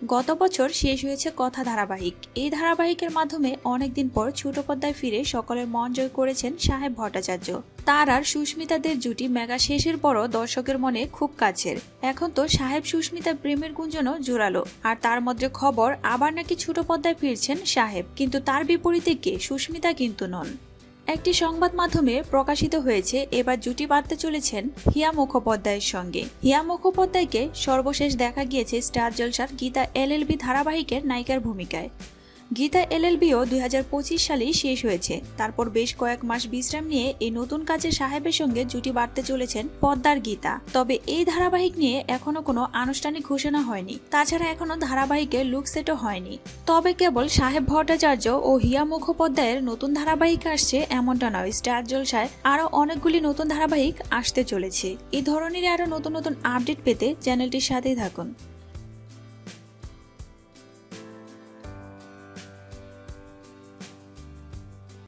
গত বছর শেষ হয়েছে কথা ধারাবাহিক। এই ধারাবাহিকের মাধ্যমে অনেকদিন পর ছোট পর্দায় ফিরে সকলের মন জয় করেছেন সাহেব ভট্টাচার্য। তার আর সুস্মিতাদের জুটি মেগা শেষের পরও দর্শকের মনে খুব কাছের। এখন তো সাহেব সুস্মিতা প্রেমের গুঞ্জনও জোরালো। আর তার মধ্যে খবর আবার নাকি ছোট পর্দায় ফিরছেন সাহেব, কিন্তু তার বিপরীতে কে? সুস্মিতা কিন্তু নন। একটি সংবাদ মাধ্যমে প্রকাশিত হয়েছে এবার জুটি বাঁধতে চলেছেন হিয়া মুখোপাধ্যায়ের সঙ্গে। হিয়া মুখোপাধ্যায়কে সর্বশেষ দেখা গিয়েছে স্টার জলসার গীতা এলএলবি ধারাবাহিকের নায়িকার ভূমিকায়। গীতা এলএলবিও 2025 সালেই শেষ হয়েছে। তারপর বেশ কয়েক মাস বিশ্রাম নিয়ে এই নতুন কাজে সাহেবের সঙ্গে জুটি বাঁধতে চলেছেন পদ্মার গীতা। তবে এই ধারাবাহিক নিয়ে এখনো কোনো আনুষ্ঠানিক ঘোষণা হয়নি। তাছাড়া এখনো ধারাবাহিকের লুক সেটও হয়নি। তবে কেবল সাহেব ভট্টাচার্য ও হিয়া মুখোপাধ্যায়ের নতুন ধারাবাহিক আসছে এমনটা নয়, স্টার জলসায় আরো অনেকগুলি নতুন ধারাবাহিক আসতে চলেছে। এই ধরনের আরো নতুন নতুন আপডেট পেতে চ্যানেলটির সাথেই থাকুন।